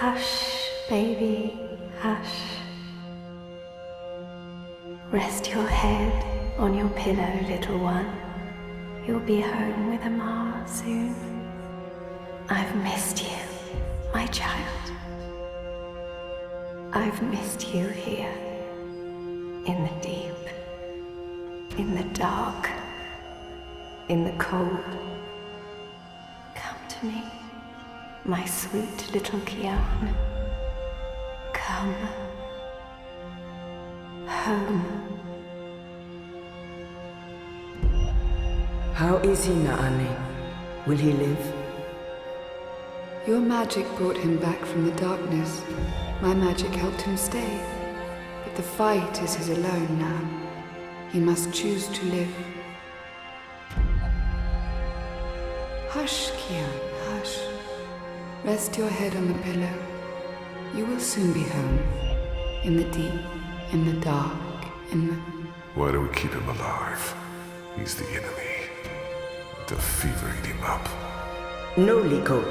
Hush, baby, hush. Rest your head on your pillow, little one. You'll be home with Amar soon. I've missed you, my child. I've missed you here, in the deep, in the dark, in the cold. Come to me, my sweet little Kian. Come home. How is he, Naane? Will he live? Your magic brought him back from the darkness. My magic helped him stay. But the fight is his alone now. He must choose to live. Hush, Kian, hush. Rest your head on the pillow. You will soon be home. In the deep, in the dark, in the... Why do we keep him alive? He's the enemy. The fever eat him up. No, Liko.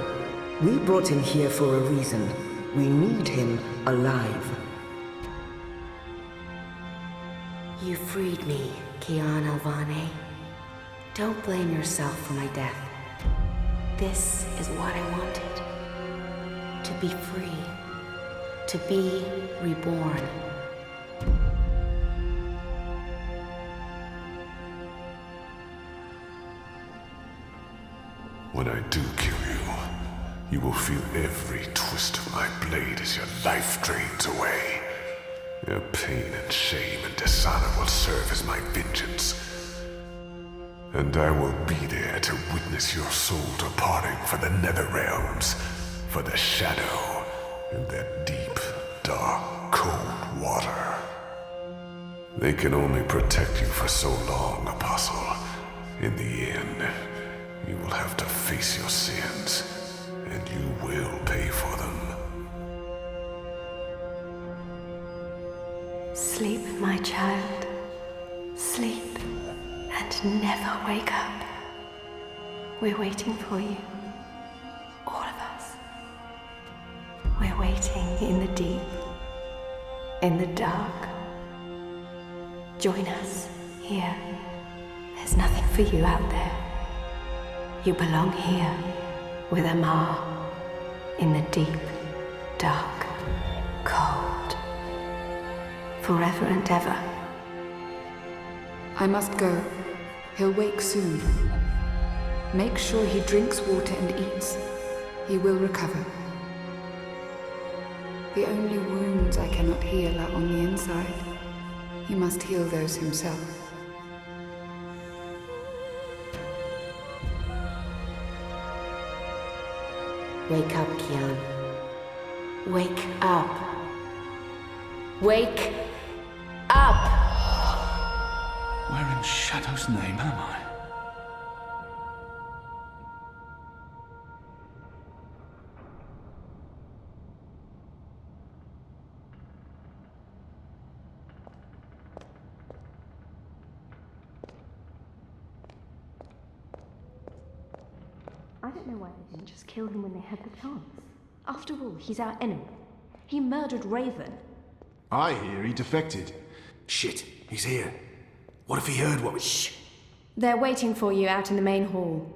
We brought him here for a reason. We need him alive. You freed me, Kian Alvane. Don't blame yourself for my death. This is what I wanted. To be free. To be reborn. When I do kill you, you will feel every twist of my blade as your life drains away. Your pain and shame and dishonor will serve as my vengeance. And I will be there to witness your soul departing for the nether realms, for the shadow, and that deep, dark, cold water. They can only protect you for so long, Apostle. In the end, you will have to face your sins, and you will pay for them. Sleep, my child. Sleep and never wake up. We're waiting for you. All of us. We're waiting in the deep, in the dark. Join us here. There's nothing for you out there. You belong here with Amar in the deep, dark, cold. Forever and ever. I must go. He'll wake soon. Make sure he drinks water and eats. He will recover. The only wounds I cannot heal are on the inside. He must heal those himself. Wake up, Kian. Wake up. Wake up! Where in Shadow's name am I? I don't know why they didn't just kill him when they had the chance. After all, he's our enemy. He murdered Raven. I hear he defected. Shit, he's here. What if he heard what we... Shh! They're waiting for you out in the main hall.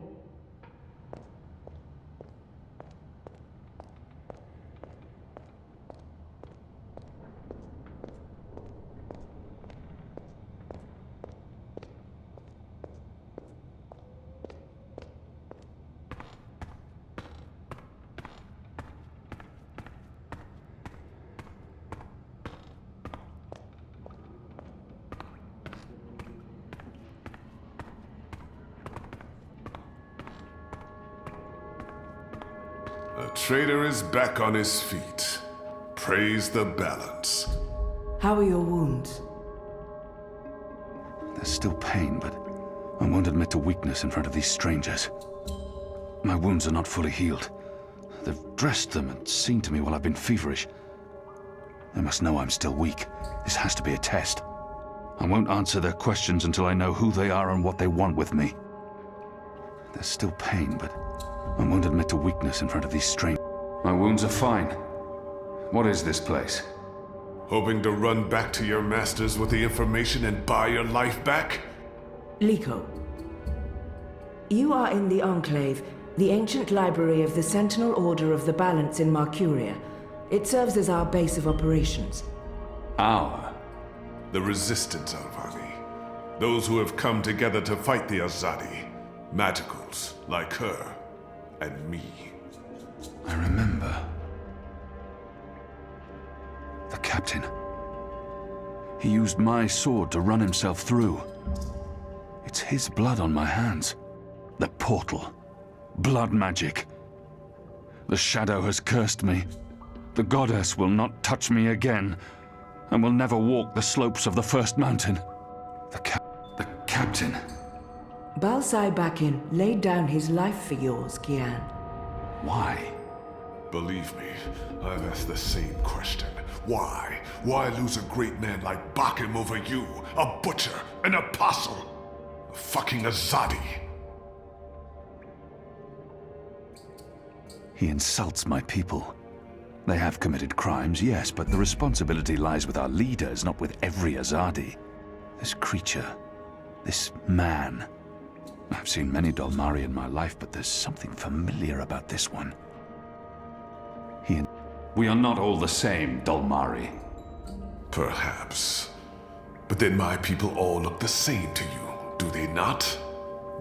The traitor is back on his feet. Praise the balance. How are your wounds? There's still pain, but I won't admit to weakness in front of these strangers. My wounds are not fully healed. They've dressed them and seen to me while I've been feverish. They must know I'm still weak. This has to be a test. I won't answer their questions until I know who they are and what they want with me. There's still pain, but I won't admit to weakness in front of these strangers. My wounds are fine. What is this place? Hoping to run back to your masters with the information and buy your life back? Liko, you are in the Enclave, the ancient library of the Sentinel Order of the Balance in Marcuria. It serves as our base of operations. Our? The Resistance, Alvani. Those who have come together to fight the Azadi. Magicals, like her, and me. I remember. The captain. He used my sword to run himself through. It's his blood on my hands. The portal. Blood magic. The shadow has cursed me. The goddess will not touch me again, and will never walk the slopes of the first mountain. The captain. Balsai Bakin laid down his life for yours, Kian. Why? Believe me, I've asked the same question. Why? Why lose a great man like Bakim over you? A butcher, an apostle, a fucking Azadi. He insults my people. They have committed crimes, yes, but the responsibility lies with our leaders, not with every Azadi. This creature, this man. I've seen many Dolmari in my life, but there's something familiar about this one. We are not all the same, Dolmari. Perhaps. But then my people all look the same to you, do they not?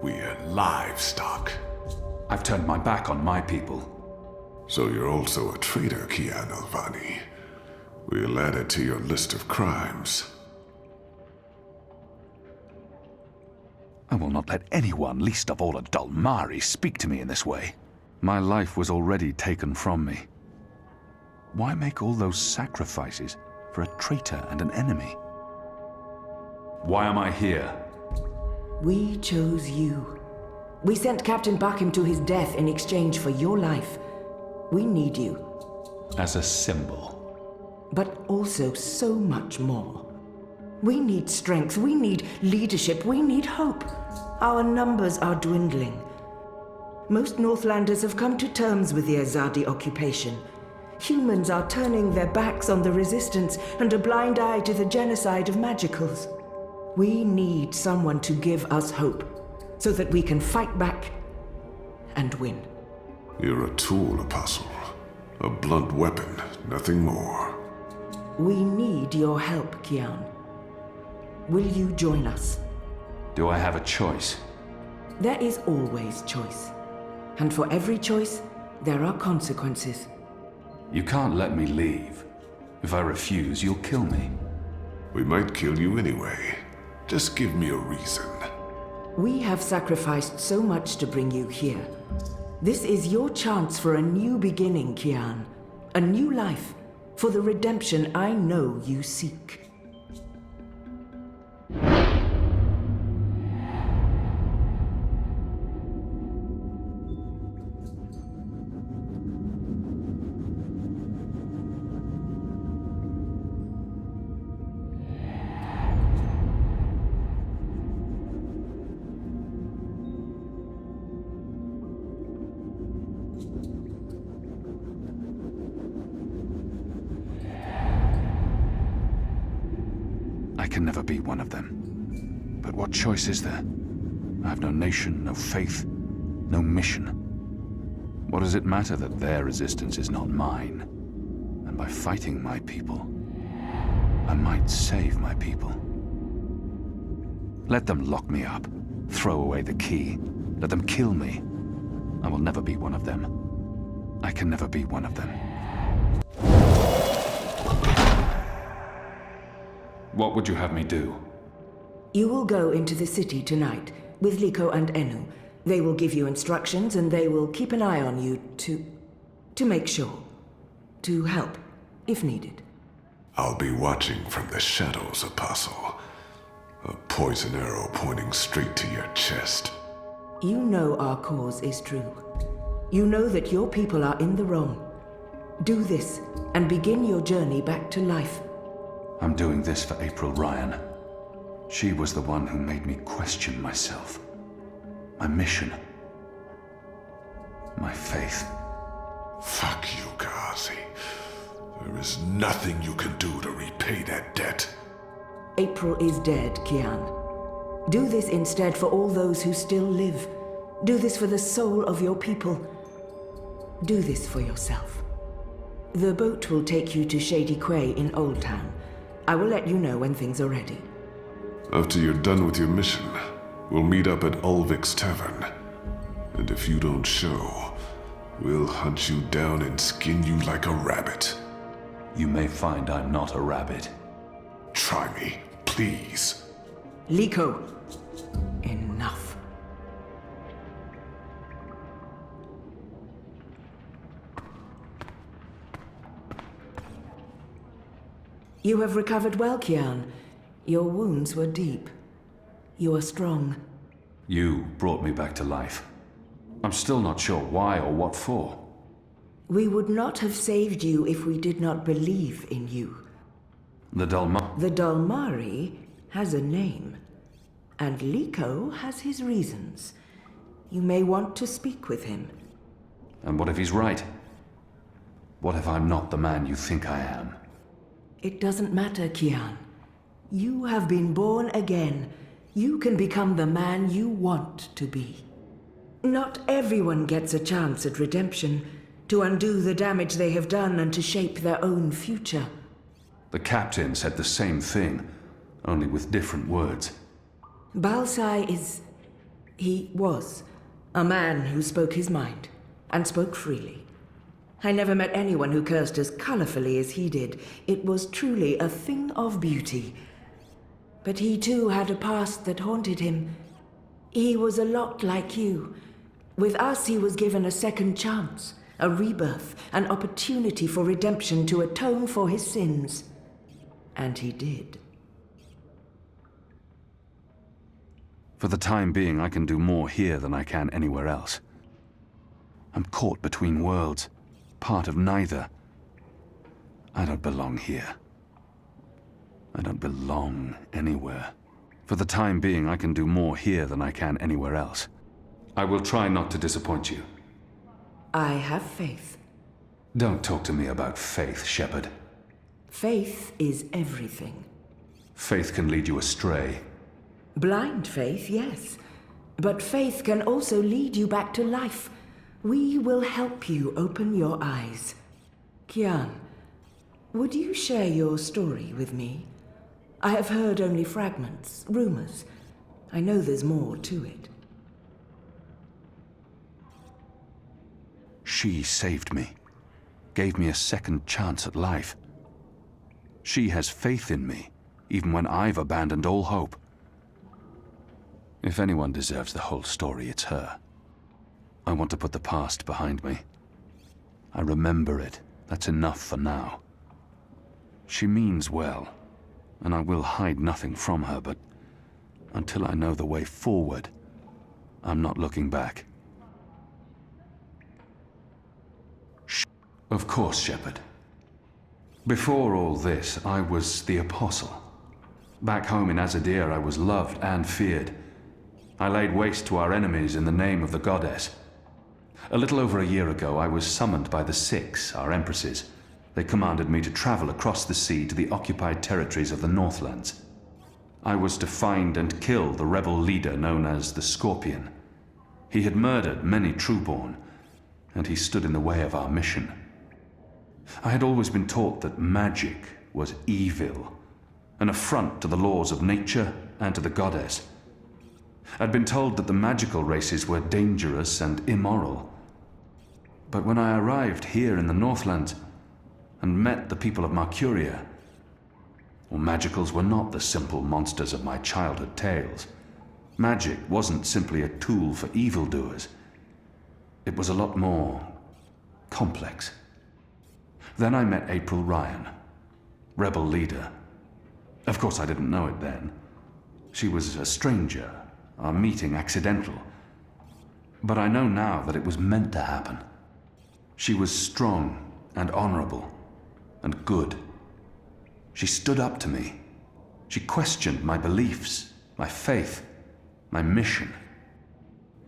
We're livestock. I've turned my back on my people. So you're also a traitor, Kian Alvani. We'll add it to your list of crimes. I will not let anyone, least of all a Dolmari, speak to me in this way. My life was already taken from me. Why make all those sacrifices for a traitor and an enemy? Why am I here? We chose you. We sent Captain Bakim to his death in exchange for your life. We need you. As a symbol. But also so much more. We need strength, we need leadership, we need hope. Our numbers are dwindling. Most Northlanders have come to terms with the Azadi occupation. Humans are turning their backs on the Resistance and a blind eye to the genocide of Magicals. We need someone to give us hope, so that we can fight back and win. You're a tool, Apostle. A blunt weapon, nothing more. We need your help, Kian. Will you join us? Do I have a choice? There is always choice. And for every choice, there are consequences. You can't let me leave. If I refuse, you'll kill me. We might kill you anyway. Just give me a reason. We have sacrificed so much to bring you here. This is your chance for a new beginning, Kian. A new life, for the redemption I know you seek. I can never be one of them. But what choice is there? I have no nation, no faith, no mission. What does it matter that their resistance is not mine? And by fighting my people, I might save my people. Let them lock me up, throw away the key, let them kill me. I will never be one of them. I can never be one of them. What would you have me do? You will go into the city tonight with Liko and Enu. They will give you instructions and they will keep an eye on you to make sure. To help, if needed. I'll be watching from the shadows, Apostle. A poison arrow pointing straight to your chest. You know our cause is true. You know that your people are in the wrong. Do this and begin your journey back to life. I'm doing this for April Ryan. She was the one who made me question myself. My mission. My faith. Fuck you, Ghazi. There is nothing you can do to repay that debt. April is dead, Kian. Do this instead for all those who still live. Do this for the soul of your people. Do this for yourself. The boat will take you to Shady Quay in Old Town. I will let you know when things are ready. After you're done with your mission, we'll meet up at Ulvik's Tavern. And if you don't show, we'll hunt you down and skin you like a rabbit. You may find I'm not a rabbit. Try me, please. Liko, enough. You have recovered well, Kian. Your wounds were deep. You are strong. You brought me back to life. I'm still not sure why or what for. We would not have saved you if we did not believe in you. The Dalmari has a name, and Liko has his reasons. You may want to speak with him. And what if he's right? What if I'm not the man you think I am? It doesn't matter, Kian. You have been born again. You can become the man you want to be. Not everyone gets a chance at redemption, to undo the damage they have done and to shape their own future. The captain said the same thing, only with different words. Balsai he was a man who spoke his mind, and spoke freely. I never met anyone who cursed as colorfully as he did. It was truly a thing of beauty. But he too had a past that haunted him. He was a lot like you. With us, he was given a second chance, a rebirth, an opportunity for redemption to atone for his sins. And he did. For the time being, I can do more here than I can anywhere else. I'm caught between worlds, part of neither. I don't belong here. I don't belong anywhere. For the time being, I can do more here than I can anywhere else. I will try not to disappoint you. I have faith. Don't talk to me about faith, Shepard. Faith is everything. Faith can lead you astray. Blind faith, yes. But faith can also lead you back to life. We will help you open your eyes. Kian, would you share your story with me? I have heard only fragments, rumors. I know there's more to it. She saved me, gave me a second chance at life. She has faith in me, even when I've abandoned all hope. If anyone deserves the whole story, it's her. I want to put the past behind me. I remember it. That's enough for now. She means well, and I will hide nothing from her, but until I know the way forward, I'm not looking back. Of course, Shepard. Before all this, I was the Apostle. Back home in Azadir, I was loved and feared. I laid waste to our enemies in the name of the goddess. A little over a year ago, I was summoned by the Six, our empresses. They commanded me to travel across the sea to the occupied territories of the Northlands. I was to find and kill the rebel leader known as the Scorpion. He had murdered many Trueborn, and he stood in the way of our mission. I had always been taught that magic was evil, an affront to the laws of nature and to the goddess. I'd been told that the magical races were dangerous and immoral. But when I arrived here in the Northlands and met the people of Marcuria, well, magicals were not the simple monsters of my childhood tales. Magic wasn't simply a tool for evildoers. It was a lot more complex. Then I met April Ryan, rebel leader. Of course, I didn't know it then. She was a stranger, our meeting accidental. But I know now that it was meant to happen. She was strong and honorable and good. She stood up to me. She questioned my beliefs, my faith, my mission.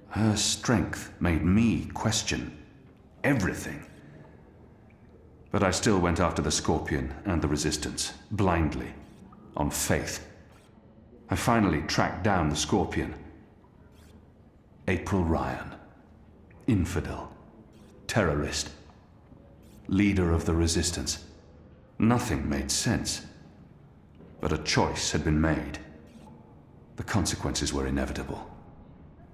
Her strength made me question everything. But I still went after the Scorpion and the Resistance, blindly, on faith. I finally tracked down the Scorpion. April Ryan. Infidel. Terrorist. Leader of the Resistance. Nothing made sense. But a choice had been made. The consequences were inevitable.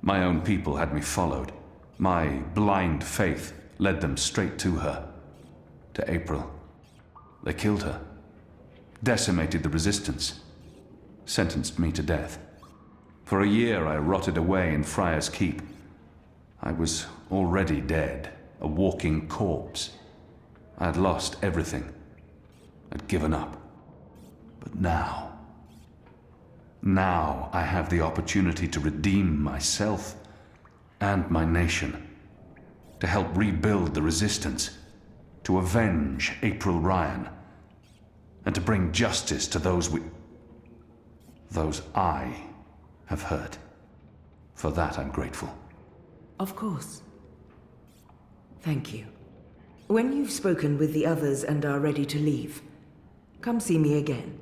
My own people had me followed. My blind faith led them straight to her. To April. They killed her. Decimated the Resistance. Sentenced me to death. For a year I rotted away in Friar's Keep. I was already dead, a walking corpse. I had lost everything. I'd given up. But now I have the opportunity to redeem myself and my nation. To help rebuild the Resistance. To avenge April Ryan. And to bring justice to those I have hurt. For that I'm grateful. Of course. Thank you. When you've spoken with the others and are ready to leave, come see me again.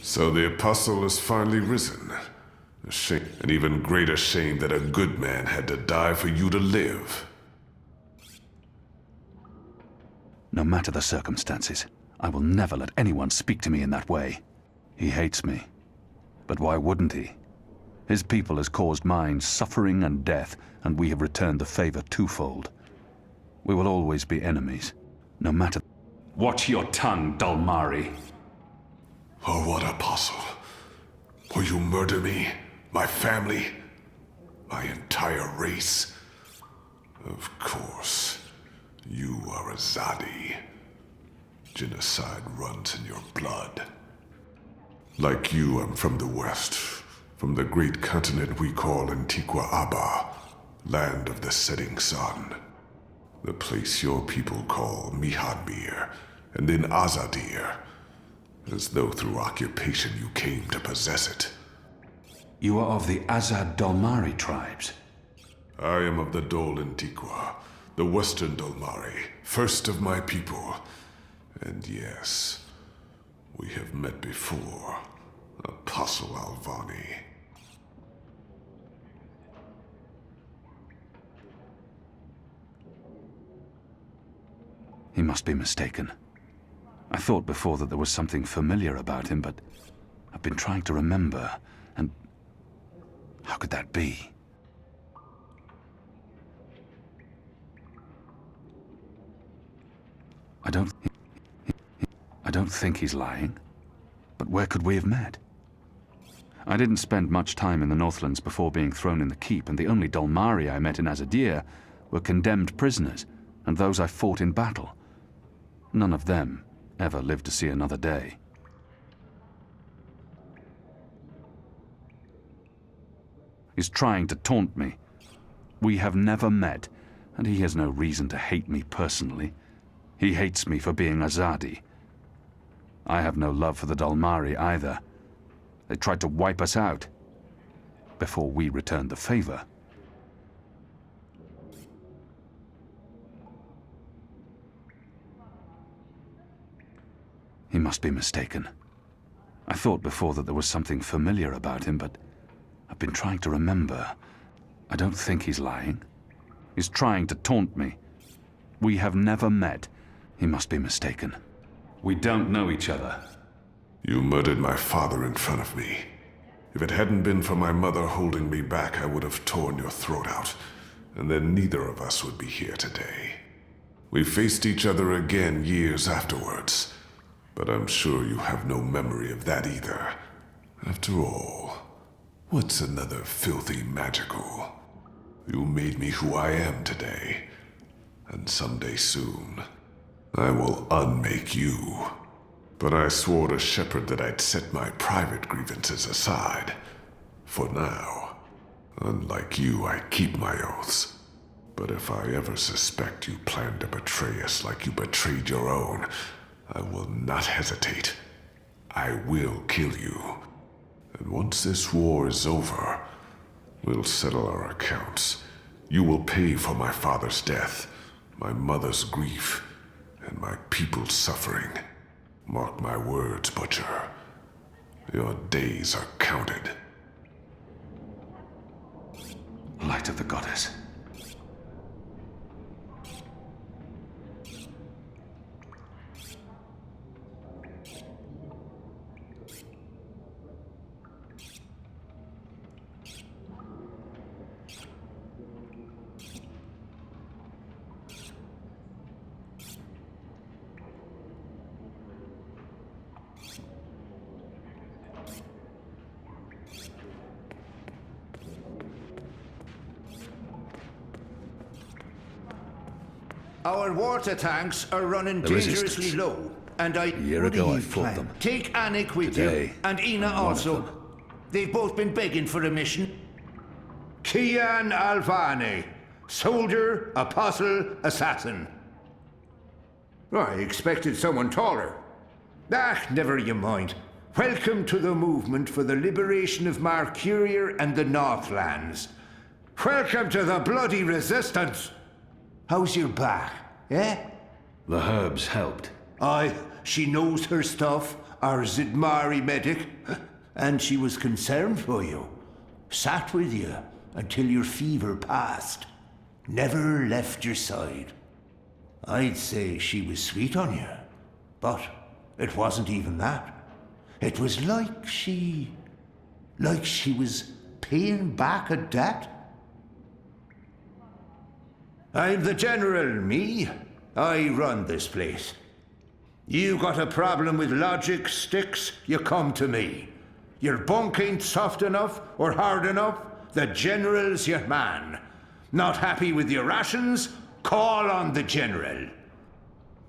So the Apostle has finally risen. A shame, an even greater shame that a good man had to die for you to live. No matter the circumstances, I will never let anyone speak to me in that way. He hates me. But why wouldn't he? His people has caused mine suffering and death, and we have returned the favor twofold. We will always be enemies, no matter... Watch your tongue, Dalmari. Oh, what apostle? Will you murder me, my family, my entire race? Of course. You are a Zadi. Genocide runs in your blood. Like you, I'm from the west, from the great continent we call Antigua Aba, land of the setting sun. The place your people call Mihadmir, and then Azadir, as though through occupation you came to possess it. You are of the Azad Dalmari tribes. I am of the Dol Antigua, the Western Dalmari, first of my people. And yes, we have met before, Apostle Alvani. He must be mistaken. I thought before that there was something familiar about him, but I've been trying to remember, and how could that be? I don't think he's lying, but where could we have met? I didn't spend much time in the Northlands before being thrown in the keep, and the only Dalmari I met in Azadir were condemned prisoners, and those I fought in battle. None of them ever lived to see another day. He's trying to taunt me. We have never met, and he has no reason to hate me personally. He hates me for being Azadi. I have no love for the Dalmari either. They tried to wipe us out before we returned the favor. He must be mistaken. I thought before that there was something familiar about him, but I've been trying to remember. I don't think he's lying. He's trying to taunt me. We have never met. He must be mistaken. We don't know each other. You murdered my father in front of me. If it hadn't been for my mother holding me back, I would have torn your throat out, and then neither of us would be here today. We faced each other again years afterwards, but I'm sure you have no memory of that either. After all, what's another filthy magical? You made me who I am today. And someday soon, I will unmake you. But I swore to Shepard that I'd set my private grievances aside. For now. Unlike you, I keep my oaths. But if I ever suspect you plan to betray us like you betrayed your own, I will not hesitate. I will kill you. And once this war is over, we'll settle our accounts. You will pay for my father's death, my mother's grief, and my people's suffering. Mark my words, Butcher. Your days are counted. Light of the Goddess. Our water tanks are running The dangerously resistance. low, and A year what do ago you I fought plan? them. Take Anik with Today, you, and Ina I'm one of also. them. They've both been begging for a mission. Kian Alvane, soldier, apostle, assassin. I expected someone taller. Never you mind. Welcome to the movement for the liberation of Marcuria and the Northlands. Welcome to the bloody resistance. How's your back, eh? The herbs helped. Aye, she knows her stuff, our Zidmari medic, and she was concerned for you. Sat with you until your fever passed. Never left your side. I'd say she was sweet on you, but it wasn't even that. It was like she was paying back a debt. I'm the general, me. I run this place. You got a problem with logic, Sticks, you come to me. Your bunk ain't soft enough or hard enough, the general's your man. Not happy with your rations? Call on the general.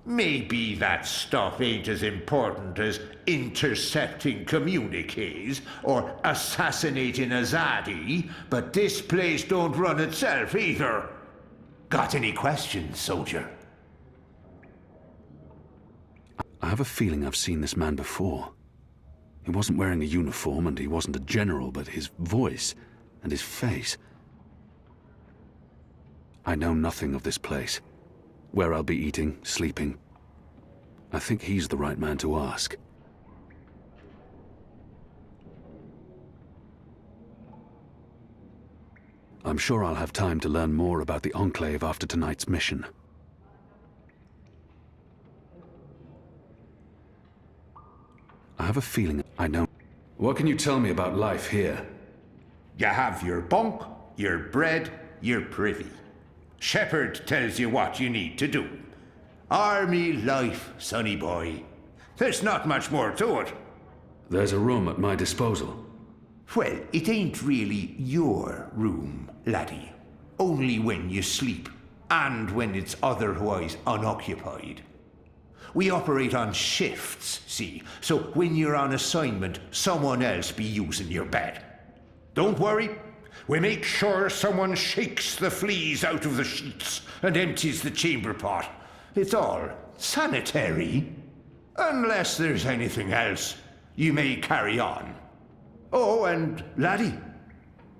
Maybe that stuff ain't as important as intercepting communiques or assassinating Azadi, but this place don't run itself either. Got any questions, soldier? I have a feeling I've seen this man before. He wasn't wearing a uniform and he wasn't a general, but his voice and his face. I know nothing of this place. Where I'll be eating, sleeping. I think he's the right man to ask. I'm sure I'll have time to learn more about the Enclave after tonight's mission. I have a feeling I know. What can you tell me about life here? You have your bunk, your bread, your privy. Shepard tells you what you need to do. Army life, sonny boy. There's not much more to it. There's a room at my disposal. Well, it ain't really your room, laddie. Only when you sleep, and when it's otherwise unoccupied. We operate on shifts, see, so when you're on assignment, someone else be using your bed. Don't worry, we make sure someone shakes the fleas out of the sheets and empties the chamber pot. It's all sanitary. Unless there's anything else, you may carry on. Oh, and laddie,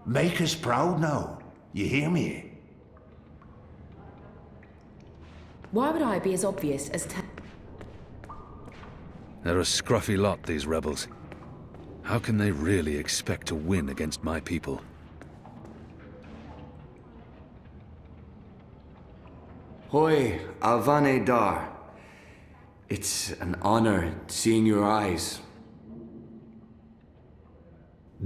make us proud now. You hear me? Why would I be as obvious as They're a scruffy lot, these rebels. How can they really expect to win against my people? Hoi, Alvane Dar. It's an honor seeing your eyes.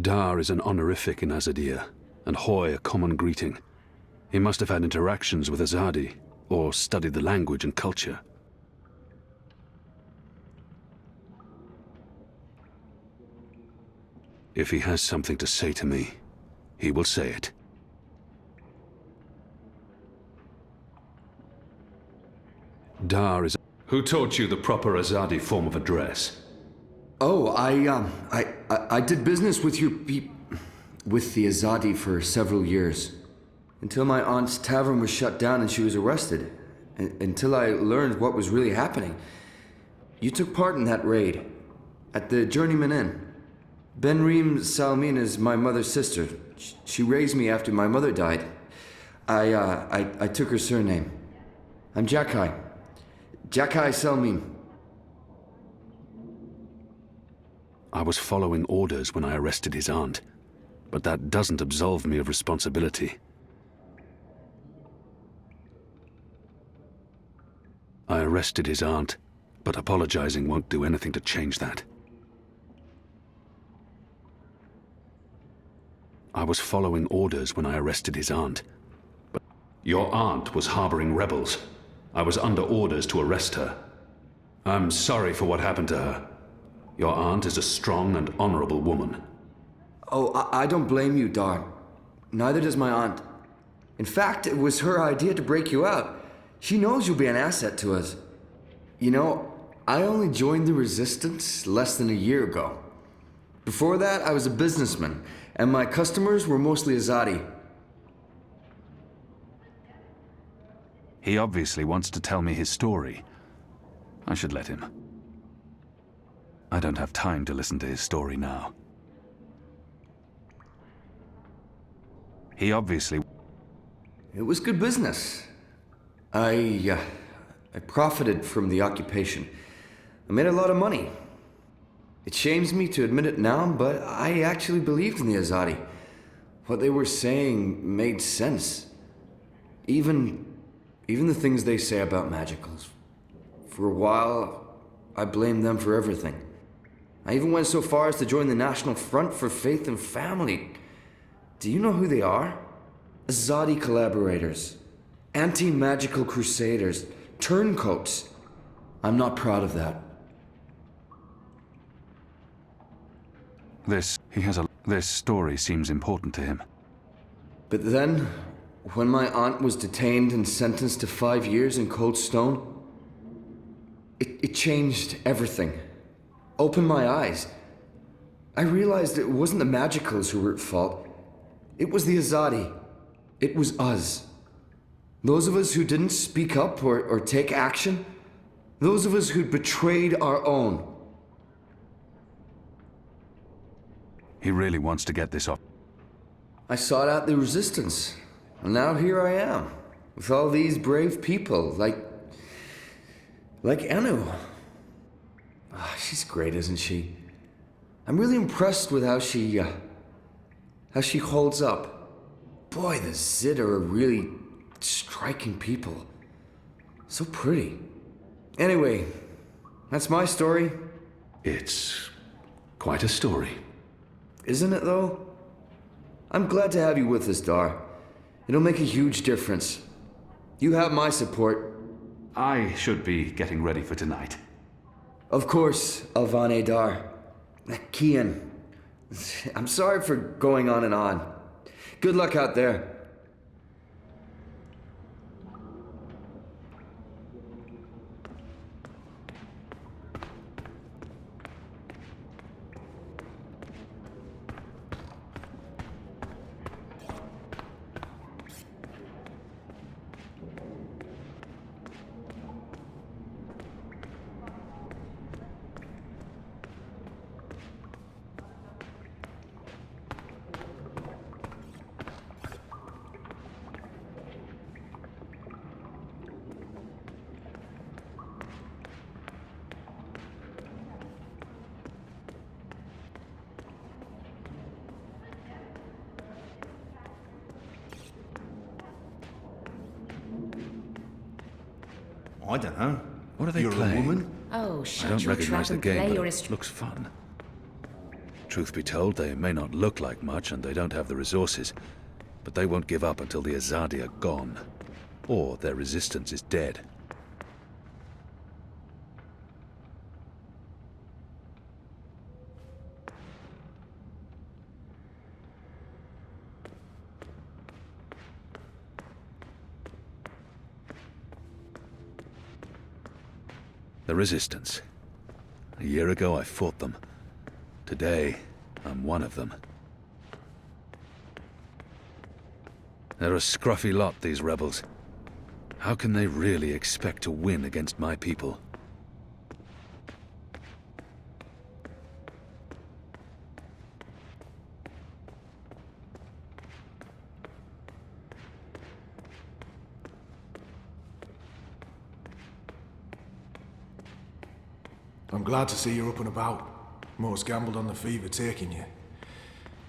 Dar is an honorific in Azadir, and Hoy a common greeting. He must have had interactions with Azadi, or studied the language and culture. If he has something to say to me, he will say it. Dar is... Who taught you the proper Azadi form of address? Oh, I did business with with the Azadi for several years. Until my aunt's tavern was shut down and she was arrested. Until I learned what was really happening. You took part in that raid. At the Journeyman Inn. Benreem Salmin is my mother's sister. She raised me after my mother died. I took her surname. I'm Jakai. Jakai Salmin. I was following orders when I arrested his aunt, but that doesn't absolve me of responsibility. I arrested his aunt, but apologizing won't do anything to change that. I was following orders when I arrested his aunt, but your aunt was harboring rebels. I was under orders to arrest her. I'm sorry for what happened to her. Your aunt is a strong and honorable woman. Oh, I don't blame you, Dar. Neither does my aunt. In fact, it was her idea to break you out. She knows you'll be an asset to us. You know, I only joined the Resistance less than a year ago. Before that, I was a businessman, and my customers were mostly Azadi. He obviously wants to tell me his story. I should let him. I don't have time to listen to his story now. He obviously... It was good business. I profited from the occupation. I made a lot of money. It shames me to admit it now, but I actually believed in the Azadi. What they were saying made sense. Even the things they say about magicals. For a while, I blamed them for everything. I even went so far as to join the National Front for Faith and Family. Do you know who they are? Azadi collaborators. Anti-magical crusaders. Turncoats. I'm not proud of that. This story seems important to him. But then, when my aunt was detained and sentenced to 5 years in Cold Stone, it changed everything. Opened my eyes. I realized it wasn't the magicals who were at fault. It was the Azadi. It was us. Those of us who didn't speak up or take action. Those of us who'd betrayed our own. He really wants to get this off. I sought out the Resistance. And now here I am. With all these brave people, like Anu. Oh, she's great, isn't she? I'm really impressed with how she holds up. Boy, the Zid are really striking people. So pretty. Anyway, that's my story. It's quite a story. Isn't it, though? I'm glad to have you with us, Dar. It'll make a huge difference. You have my support. I should be getting ready for tonight. Of course, Alvane Dar. Kian, I'm sorry for going on and on. Good luck out there. I don't know. What are they You're playing? a woman? Oh, I shut don't your recognize trap the and game, play but your it looks fun. Truth be told, they may not look like much and they don't have the resources, but they won't give up until the Azadi are gone, or their resistance is dead. The Resistance. A year ago, I fought them. Today, I'm one of them. They're a scruffy lot, these rebels. How can they really expect to win against my people? I'm glad to see you're up and about. Most gambled on the fever taking you.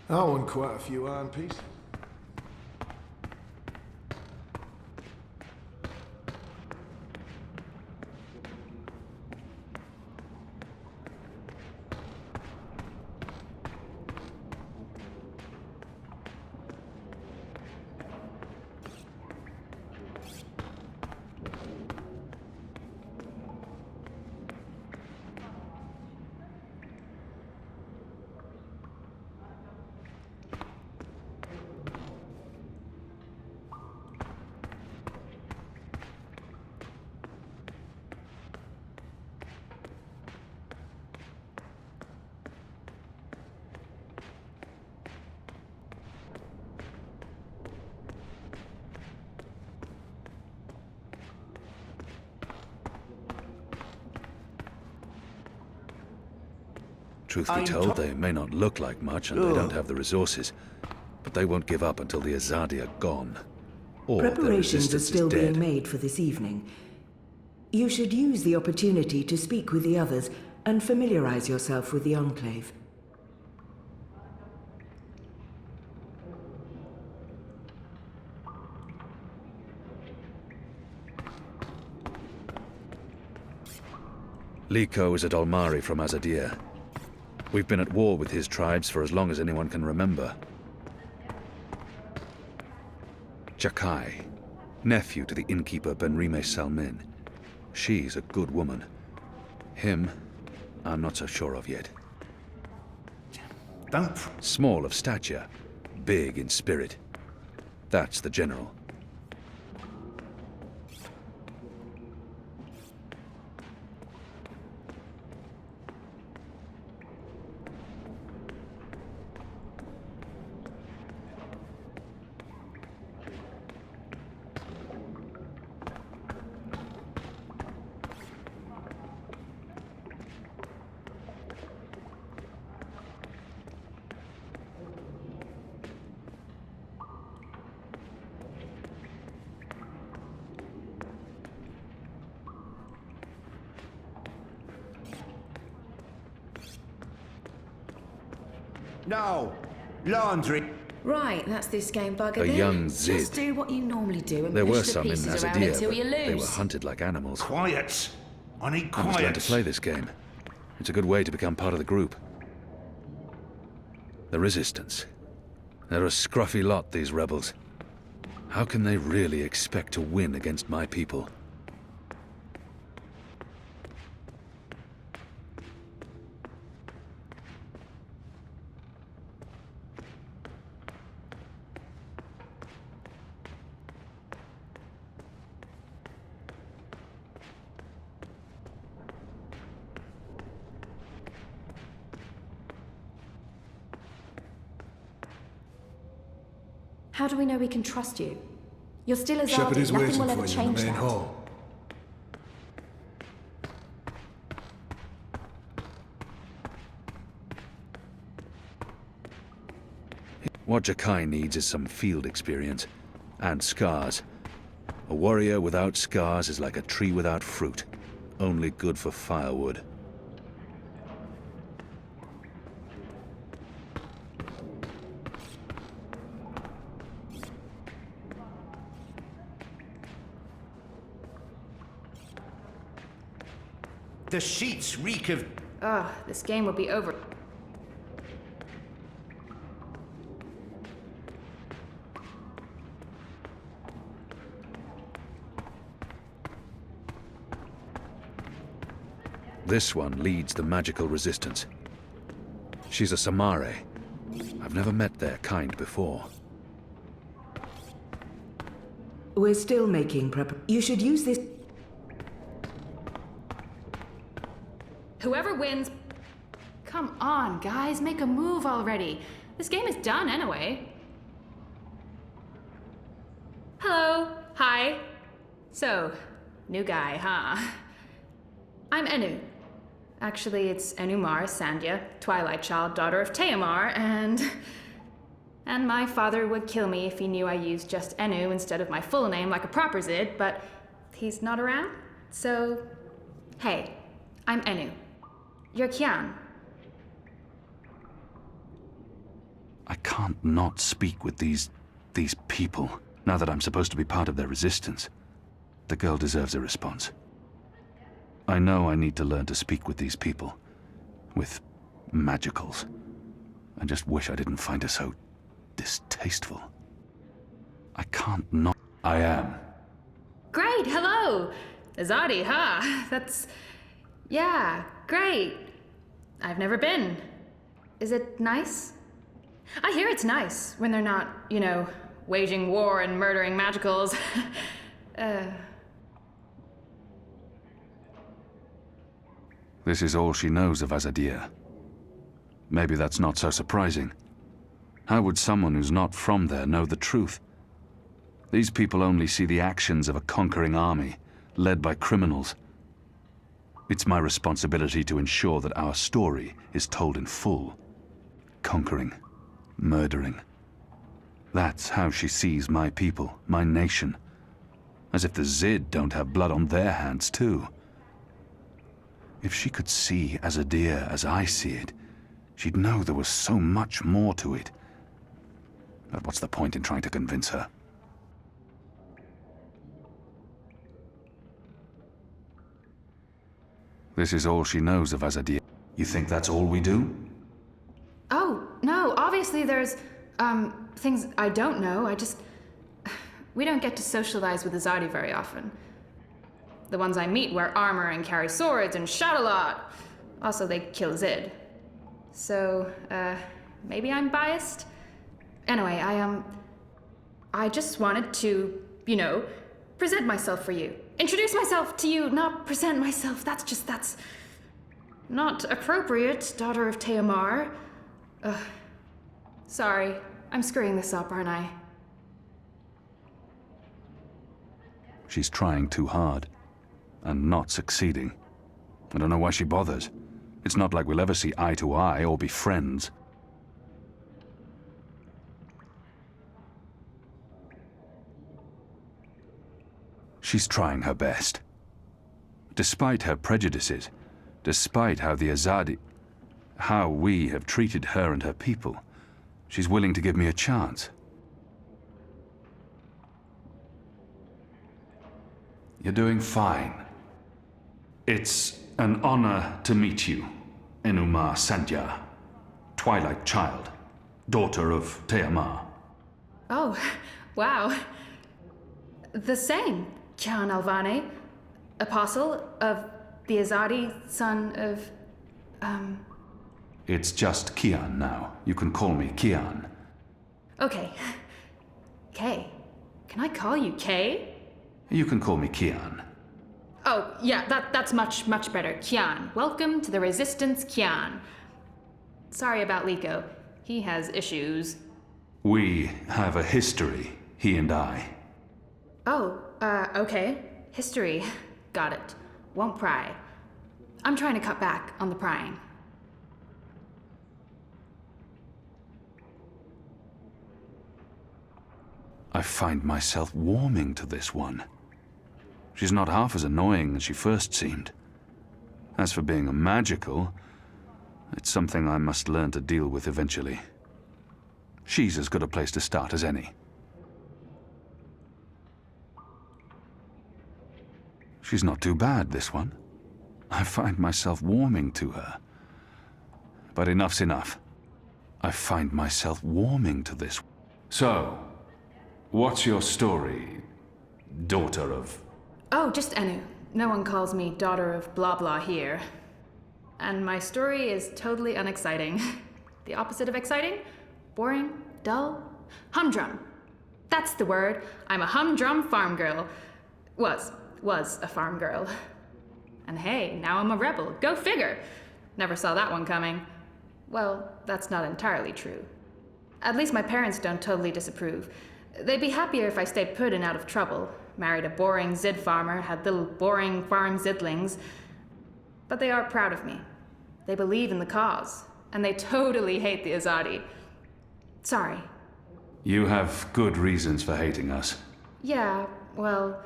I won quite a few iron pieces. Truth be told, they may not look like much and they don't have the resources, but they won't give up until the Azadi are gone. Or their Preparations are resistance still is dead. being made for this evening. You should use the opportunity to speak with the others and familiarize yourself with the Enclave. Liko is a Dolmari from Azadir. We've been at war with his tribes for as long as anyone can remember. Jakai, nephew to the innkeeper Benrime Salmin. She's a good woman. Him, I'm not so sure of yet. Small of stature, big in spirit. That's the general. No, laundry. Right, that's this game bugger A then. young Just Zid. do what you normally do and There were push the some in pieces around Azadir, until but you lose. they were hunted like animals. Quiet. I need I must learn to quiet. play this game. It's a good way to become part of the group. The Resistance. They're a scruffy lot, these rebels. How can they really expect to win against my people? How do we know we can trust you? You're still Shepard Azadi. is Nothing waiting will for ever you in change the main that. hall. What Jakai needs is some field experience. And scars. A warrior without scars is like a tree without fruit. Only good for firewood. The sheets reek of... Ugh, this game will be over. This one leads the magical resistance. She's a Samare. I've never met their kind before. We're still making prep. You should use this. Whoever wins... Come on, guys, make a move already. This game is done anyway. Hello. Hi. So, new guy, huh? I'm Enu. Actually, it's Enumar Sandhya, Twilight Child, daughter of Teomar, and my father would kill me if he knew I used just Enu instead of my full name like a proper Zid, but he's not around, so... Hey, I'm Enu. You're Kian. I can't not speak with these people, now that I'm supposed to be part of their resistance. The girl deserves a response. I know I need to learn to speak with these people. With magicals. I just wish I didn't find her so distasteful. I can't not... I am. Great, hello! Azadi, huh? That's... Yeah, great. I've never been. Is it nice? I hear it's nice when they're not, you know, waging war and murdering magicals. This is all she knows of Azadir. Maybe that's not so surprising. How would someone who's not from there know the truth? These people only see the actions of a conquering army, led by criminals. It's my responsibility to ensure that our story is told in full. Conquering. Murdering. That's how she sees my people, my nation. As if the Zid don't have blood on their hands, too. If she could see Azadir as I see it, she'd know there was so much more to it. But what's the point in trying to convince her? This is all she knows of Azadir. You think that's all we do? Oh, no, obviously there's, things I don't know. We don't get to socialize with Azadi very often. The ones I meet wear armor and carry swords and shout a lot. Also, they kill Zid. So, maybe I'm biased? Anyway, I just wanted to, you know, present myself for you. Introduce myself to you, not present myself. That's not appropriate, daughter of Teomar. Sorry, I'm screwing this up, aren't I? She's trying too hard. And not succeeding. I don't know why she bothers. It's not like we'll ever see eye to eye or be friends. She's trying her best. Despite her prejudices, despite how we have treated her and her people, she's willing to give me a chance. You're doing fine. It's an honor to meet you, Enumar Sandhya, Twilight Child, daughter of Teomar. Oh, wow. The same, Kian Alvane, apostle of the Azadi, son of, It's just Kian now. You can call me Kian. Okay. Kay. Can I call you Kay? You can call me Kian. Oh, yeah, that's much better. Kian. Welcome to the Resistance, Kian. Sorry about Liko. He has issues. We have a history, he and I. Oh, okay. History. Got it. Won't pry. I'm trying to cut back on the prying. I find myself warming to this one. She's not half as annoying as she first seemed. As for being a magical, it's something I must learn to deal with eventually. She's as good a place to start as any. She's not too bad, this one. I find myself warming to her. But enough's enough. I find myself warming to this. So, what's your story, daughter of... Oh, just Enu. No one calls me daughter of blah blah here. And my story is totally unexciting. The opposite of exciting? Boring? Dull? Humdrum. That's the word. I'm a humdrum farm girl. Was a farm girl. And hey, now I'm a rebel. Go figure! Never saw that one coming. Well, that's not entirely true. At least my parents don't totally disapprove. They'd be happier if I stayed put and out of trouble. Married a boring Zid farmer, had little boring farm Zidlings. But they are proud of me. They believe in the cause. And they totally hate the Azadi. Sorry. You have good reasons for hating us. Yeah, well,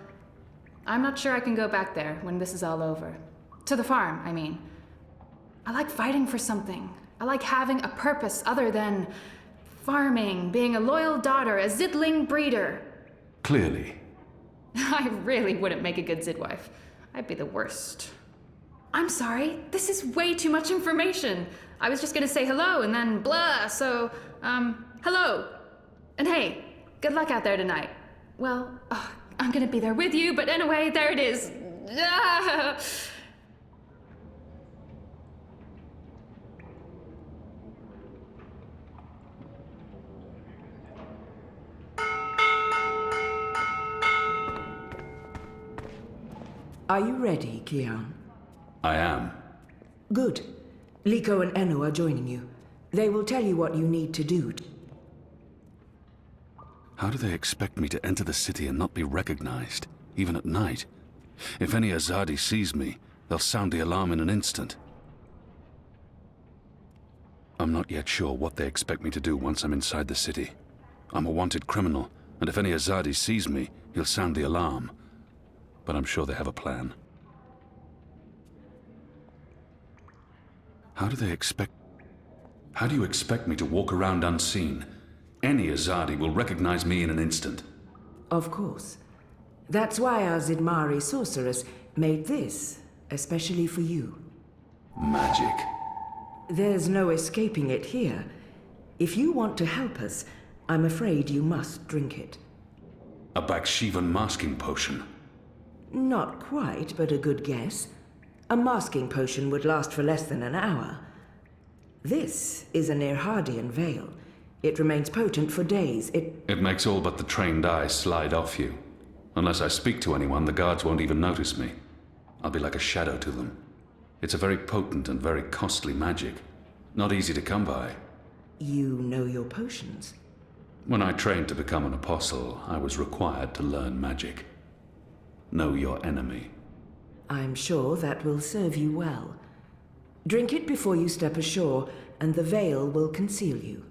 I'm not sure I can go back there when this is all over. To the farm, I mean. I like fighting for something. I like having a purpose other than farming, being a loyal daughter, a Zidling breeder. Clearly. I really wouldn't make a good Zidwife. I'd be the worst. I'm sorry, this is way too much information. I was just gonna say hello and then blah, so, hello. And hey, good luck out there tonight. Well, I'm gonna be there with you, but anyway, there it is. Ah! Are you ready, Kian? I am. Good. Liko and Eno are joining you. They will tell you what you need to do. How do they expect me to enter the city and not be recognized, even at night? If any Azadi sees me, they'll sound the alarm in an instant. I'm not yet sure what they expect me to do once I'm inside the city. I'm a wanted criminal, and if any Azadi sees me, he'll sound the alarm. But I'm sure they have a plan. How do you expect me to walk around unseen? Any Azadi will recognize me in an instant. Of course. That's why our Zidmari sorceress made this, especially for you. Magic. There's no escaping it here. If you want to help us, I'm afraid you must drink it. A Bakshivan masking potion. Not quite, but a good guess. A masking potion would last for less than an hour. This is an Irhadian veil. It remains potent for days. It makes all but the trained eyes slide off you. Unless I speak to anyone, the guards won't even notice me. I'll be like a shadow to them. It's a very potent and very costly magic. Not easy to come by. You know your potions? When I trained to become an apostle, I was required to learn magic. Know your enemy. I'm sure that will serve you well. Drink it before you step ashore, and the veil will conceal you.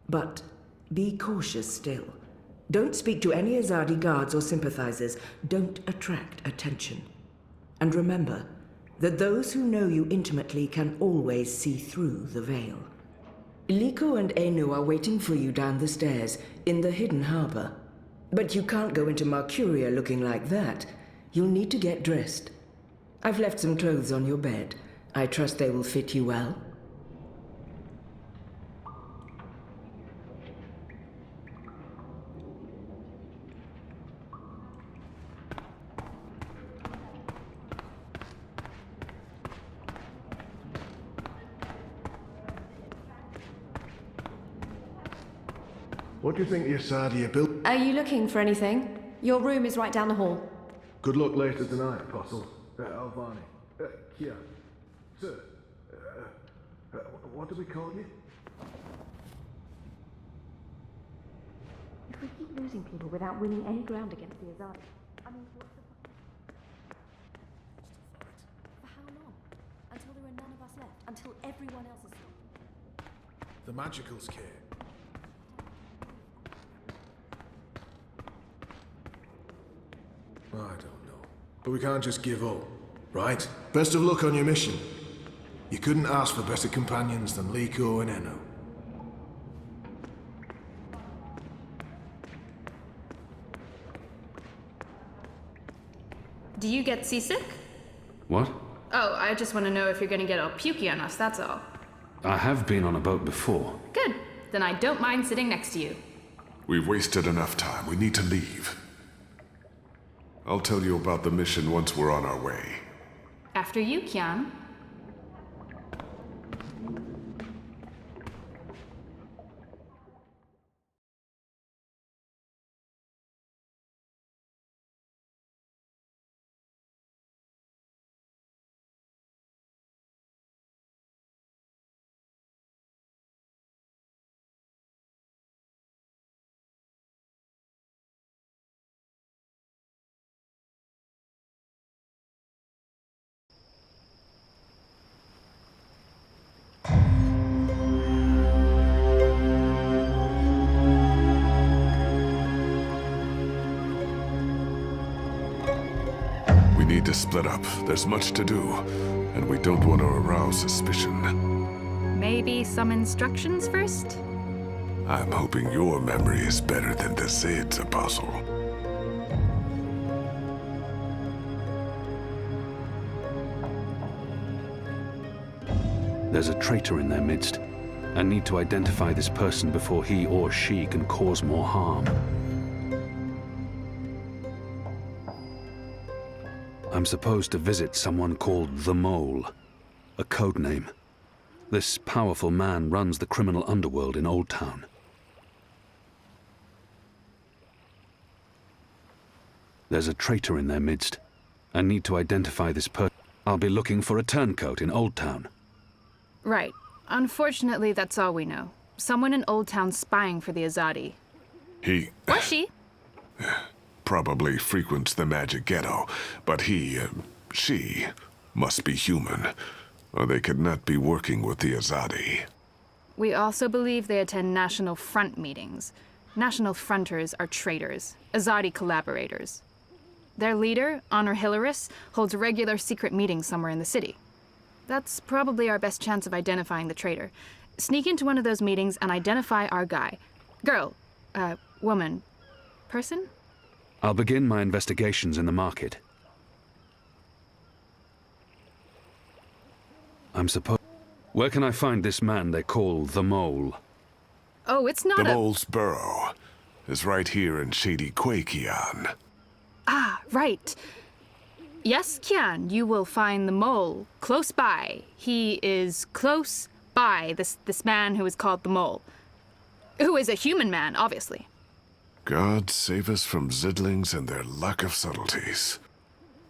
But be cautious still. Don't speak to any Azadi guards or sympathizers. Don't attract attention. And remember that those who know you intimately can always see through the veil. Liko and Enu are waiting for you down the stairs in the hidden harbor. But you can't go into Mercuria looking like that. You'll need to get dressed. I've left some clothes on your bed. I trust they will fit you well. What do you think the Asadi are built? Are you looking for anything? Your room is right down the hall. Good luck later tonight, Apostle. Alvani. Kia. Sir. What do we call you? If we keep losing people without winning any ground against the Azadi, I mean, what's the For how long? Until there are none of us left. Until everyone else is stopped. The Magicals care. I don't know. But we can't just give up, right? Best of luck on your mission. You couldn't ask for better companions than Liko and Eno. Do you get seasick? What? Oh, I just want to know if you're gonna get all pukey on us, that's all. I have been on a boat before. Good. Then I don't mind sitting next to you. We've wasted enough time. We need to leave. I'll tell you about the mission once we're on our way. After you, Kian. We need to split up. There's much to do, and we don't want to arouse suspicion. Maybe some instructions first? I'm hoping your memory is better than the Zed's, Apostle. There's a traitor in their midst. I need to identify this person before he or she can cause more harm. I'm supposed to visit someone called the Mole, a code name. This powerful man runs the criminal underworld in Old Town. There's a traitor in their midst. I need to identify this person. I'll be looking for a turncoat in Old Town. Right. Unfortunately, that's all we know. Someone in Old Town spying for the Azadi. He... Or she. Probably frequents the Magic Ghetto, but she, must be human, or they could not be working with the Azadi. We also believe they attend National Front meetings. National Fronters are traitors, Azadi collaborators. Their leader, Honor Hilaris, holds regular secret meetings somewhere in the city. That's probably our best chance of identifying the traitor. Sneak into one of those meetings and identify our guy. Girl, woman, person? I'll begin my investigations in the market. Where can I find this man they call the Mole? Oh, it's not The Mole's burrow is right here in Shady Quay, Kian. Ah, right. Yes, Kian, you will find the Mole close by. He is close by, this man who is called the Mole. Who is a human man, obviously. God save us from Zidlings and their lack of subtleties.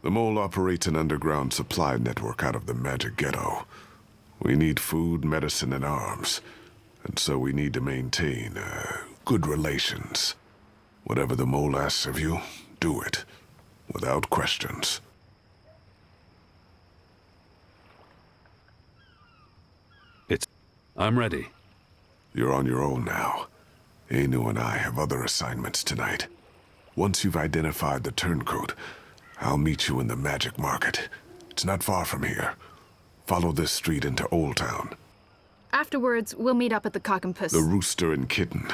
The Mole operates an underground supply network out of the Magic Ghetto. We need food, medicine, and arms, and so we need to maintain good relations. Whatever the Mole asks of you, do it, without questions. I'm ready. You're on your own now. Anu and I have other assignments tonight. Once you've identified the turncoat, I'll meet you in the Magic Market. It's not far from here. Follow this street into Old Town. Afterwards, we'll meet up at the Cock and Puss. The Rooster and Kitten.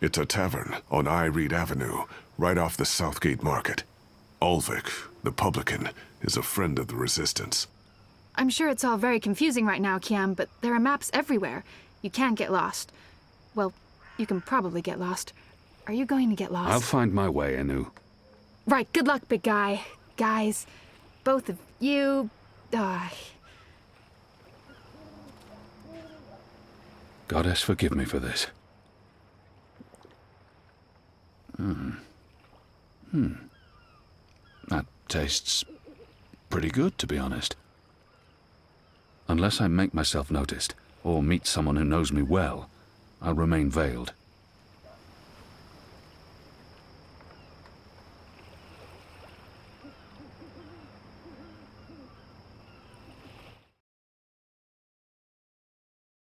It's a tavern on I Reed Avenue, right off the Southgate Market. Ulvik, the publican, is a friend of the Resistance. I'm sure it's all very confusing right now, Kian, but there are maps everywhere. You can't get lost. Well, you can probably get lost. Are you going to get lost? I'll find my way, Anu. Right, good luck, big guy. Guys, both of you... Goddess, forgive me for this. That tastes pretty good, to be honest. Unless I make myself noticed, or meet someone who knows me well, I'll remain veiled.